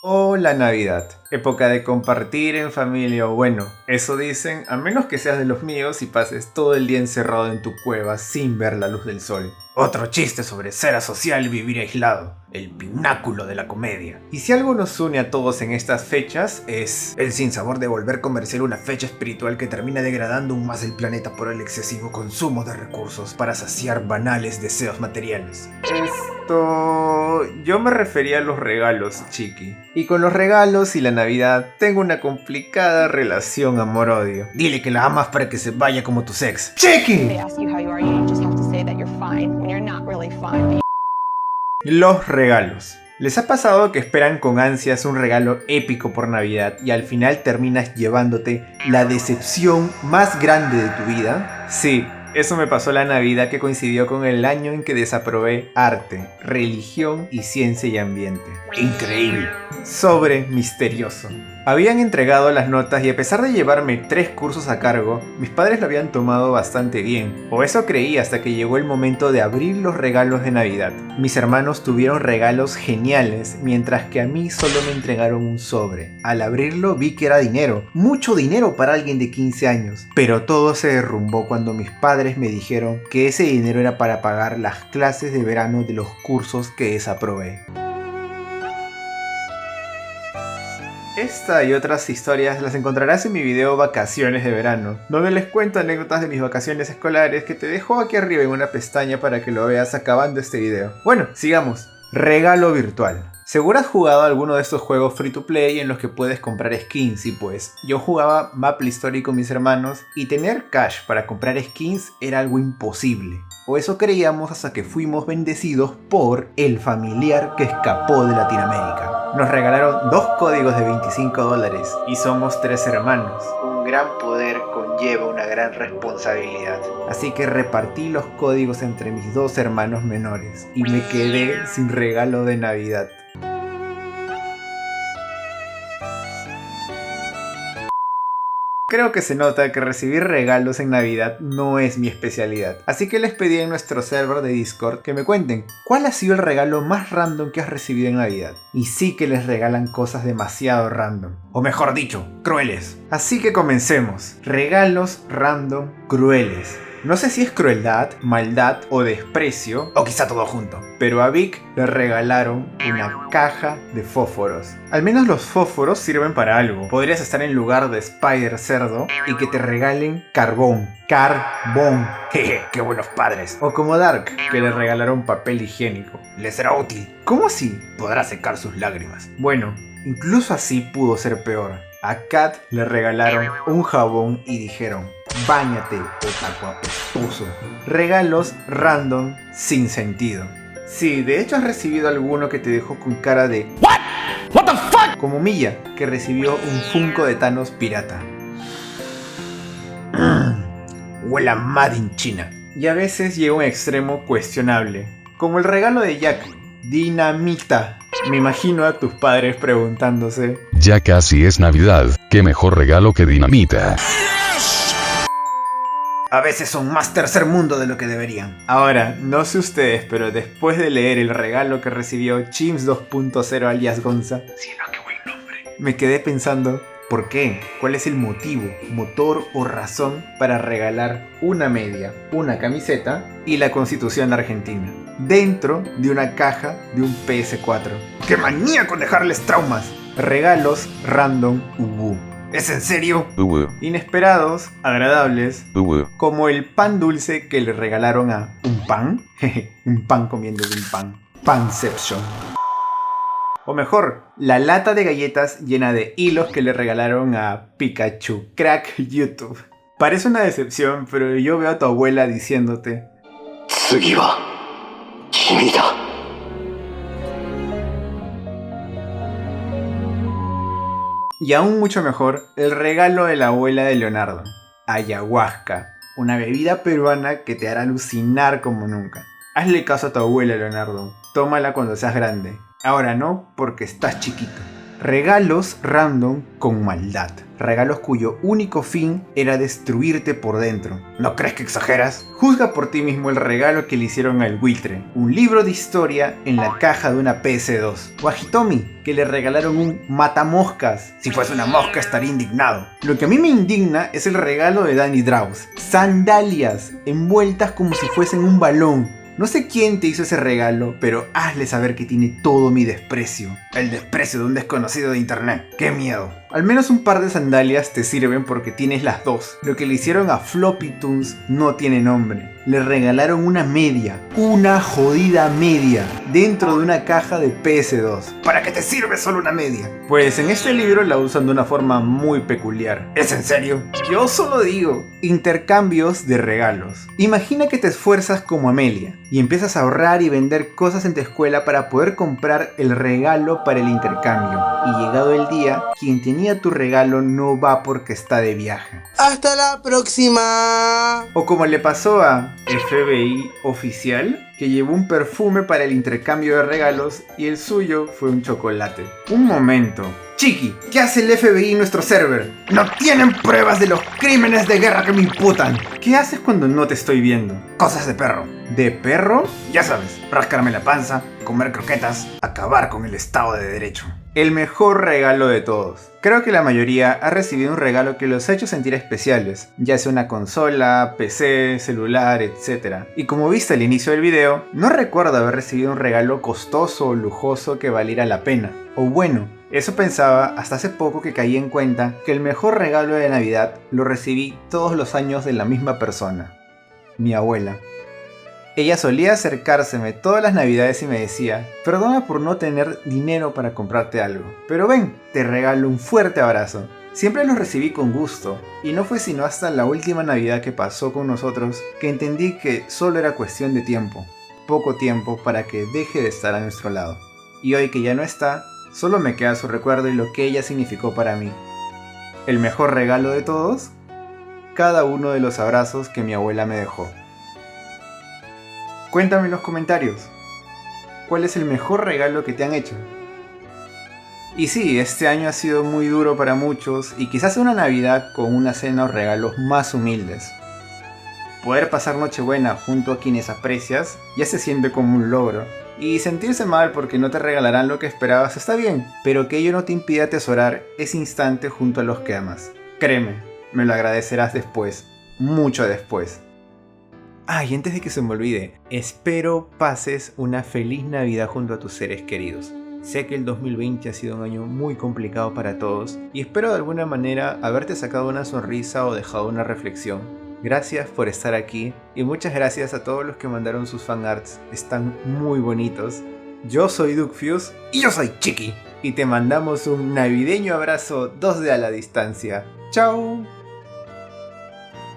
O la Navidad, época de compartir en familia, o bueno, eso dicen, a menos que seas de los míos y pases todo el día encerrado en tu cueva sin ver la luz del sol. Otro chiste sobre ser asocial y vivir aislado, el pináculo de la comedia. Y si algo nos une a todos en estas fechas es el sinsabor de volver comercial una fecha espiritual que termina degradando aún más el planeta por el excesivo consumo de recursos para saciar banales deseos materiales. Yo me refería a los regalos, chiqui. Y con los regalos y la Navidad tengo una complicada relación amor-odio. Dile que la amas para que se vaya como tu ex. ¡Chiqui! Los regalos. ¿Les ha pasado que esperan con ansias un regalo épico por Navidad y al final terminas llevándote la decepción más grande de tu vida? Sí. Eso me pasó la Navidad que coincidió con el año en que desaprobé arte, religión y ciencia y ambiente. ¡Increíble! Sobre misterioso. Habían entregado las notas y a pesar de llevarme 3 cursos a cargo, mis padres lo habían tomado bastante bien. O eso creí hasta que llegó el momento de abrir los regalos de Navidad. Mis hermanos tuvieron regalos geniales, mientras que a mí solo me entregaron un sobre. Al abrirlo vi que era dinero, mucho dinero para alguien de 15 años. Pero todo se derrumbó cuando mis padres me dijeron que ese dinero era para pagar las clases de verano de los cursos que desaprobé. Esta y otras historias las encontrarás en mi video Vacaciones de Verano, donde les cuento anécdotas de mis vacaciones escolares que te dejo aquí arriba en una pestaña para que lo veas acabando este video. Bueno, sigamos. Regalo virtual. Seguro has jugado alguno de estos juegos free to play en los que puedes comprar skins y pues yo jugaba Maple Story con mis hermanos y tener cash para comprar skins era algo imposible. O eso creíamos hasta que fuimos bendecidos por el familiar que escapó de Latinoamérica. Nos regalaron 2 códigos de $25 y somos 3 hermanos. Un gran poder conlleva una gran responsabilidad. Así que repartí los códigos entre mis 2 hermanos menores y me quedé sin regalo de Navidad. Creo que se nota que recibir regalos en Navidad no es mi especialidad, así que les pedí en nuestro server de Discord que me cuenten cuál ha sido el regalo más random que has recibido en Navidad. Y sí que les regalan cosas demasiado random, o mejor dicho, crueles. Así que comencemos. Regalos random crueles. No sé si es crueldad, maldad o desprecio, o quizá todo junto. Pero a Vic le regalaron una caja de fósforos. Al menos los fósforos sirven para algo. Podrías estar en lugar de Spider Cerdo y que te regalen carbón. Carbón. Jeje, qué buenos padres. O como Dark, que le regalaron papel higiénico. Le será útil. ¿Cómo así? Podrá secar sus lágrimas. Bueno, incluso así pudo ser peor. A Kat le regalaron un jabón y dijeron: báñate, otaku apestoso. Regalos random sin sentido. Sí, de hecho has recibido alguno que te dejó con cara de ¿What? What the fuck? Como Milla, que recibió un Funko de Thanos pirata. Huele a Made in China. Y a veces llega a un extremo cuestionable, como el regalo de Jack, dinamita. Me imagino a tus padres preguntándose: ya casi es Navidad, ¿qué mejor regalo que dinamita? A veces son más tercer mundo de lo que deberían. Ahora, no sé ustedes, pero después de leer el regalo que recibió Chims 2.0 alias Gonza, cielo, qué buen nombre, me quedé pensando, ¿por qué? ¿Cuál es el motivo, motor o razón para regalar una media, una camiseta y la Constitución Argentina dentro de una caja de un PS4? ¡Qué manía con dejarles traumas! Regalos random ubu. ¿Es en serio? Inesperados, agradables, como el pan dulce que le regalaron a un pan. Un pan comiendo de un pan. Panception. O mejor, la lata de galletas llena de hilos que le regalaron a Pikachu. Crack YouTube. Parece una decepción, pero yo veo a tu abuela diciéndote: "Tsugi wa kimi da". Y aún mucho mejor, el regalo de la abuela de Leonardo. Ayahuasca, una bebida peruana que te hará alucinar como nunca. Hazle caso a tu abuela, Leonardo. Tómala cuando seas grande. Ahora no, porque estás chiquito. Regalos random con maldad. Regalos cuyo único fin era destruirte por dentro. ¿No crees que exageras? Juzga por ti mismo el regalo que le hicieron al buitre. Un libro de historia en la caja de una PS2. O a Hitomi, que le regalaron un matamoscas. Si fuese una mosca estaría indignado. Lo que a mí me indigna es el regalo de Danny Draus. Sandalias envueltas como si fuesen un balón. No sé quién te hizo ese regalo, pero hazle saber que tiene todo mi desprecio. El desprecio de un desconocido de internet. ¡Qué miedo! Al menos un par de sandalias te sirven porque tienes las dos. Lo que le hicieron a Floppy Toons no tiene nombre. Le regalaron una media. Una jodida media. Dentro de una caja de PS2. ¿Para qué te sirve solo una media? Pues en este libro la usan de una forma muy peculiar. ¿Es en serio? Yo solo digo. Intercambios de regalos. Imagina que te esfuerzas como Amelia y empiezas a ahorrar y vender cosas en tu escuela para poder comprar el regalo para el intercambio. Y llegado el día, quien tenía tu regalo no va porque está de viaje. ¡Hasta la próxima! O como le pasó a FBI Oficial, que llevó un perfume para el intercambio de regalos y el suyo fue un chocolate. Un momento. Chiqui, ¿qué hace el FBI en nuestro server? No tienen pruebas de los crímenes de guerra que me imputan. ¿Qué haces cuando no te estoy viendo? Cosas de perro. ¿De perro? Ya sabes, rascarme la panza, comer croquetas, acabar con el Estado de Derecho. El mejor regalo de todos. Creo que la mayoría ha recibido un regalo que los ha hecho sentir especiales, ya sea una consola, PC, celular, etc. Y como viste al inicio del video, no recuerdo haber recibido un regalo costoso o lujoso que valiera la pena. O bueno, eso pensaba hasta hace poco que caí en cuenta que el mejor regalo de Navidad lo recibí todos los años de la misma persona, mi abuela. Ella solía acercárseme todas las navidades y me decía, perdona por no tener dinero para comprarte algo, pero ven, te regalo un fuerte abrazo. Siempre los recibí con gusto, y no fue sino hasta la última Navidad que pasó con nosotros que entendí que solo era cuestión de tiempo, poco tiempo para que deje de estar a nuestro lado. Y hoy que ya no está, solo me queda su recuerdo y lo que ella significó para mí. El mejor regalo de todos, cada uno de los abrazos que mi abuela me dejó. Cuéntame en los comentarios, ¿cuál es el mejor regalo que te han hecho? Y sí, este año ha sido muy duro para muchos y quizás una Navidad con una cena o regalos más humildes. Poder pasar Nochebuena junto a quienes aprecias ya se siente como un logro. Y sentirse mal porque no te regalarán lo que esperabas está bien, pero que ello no te impida atesorar ese instante junto a los que amas. Créeme, me lo agradecerás después, mucho después. Y antes de que se me olvide, espero pases una feliz Navidad junto a tus seres queridos. Sé que el 2020 ha sido un año muy complicado para todos y espero de alguna manera haberte sacado una sonrisa o dejado una reflexión. Gracias por estar aquí y muchas gracias a todos los que mandaron sus fanarts, están muy bonitos. Yo soy DuckFuse y yo soy Chiqui y te mandamos un navideño abrazo 2D a la distancia. ¡Chao!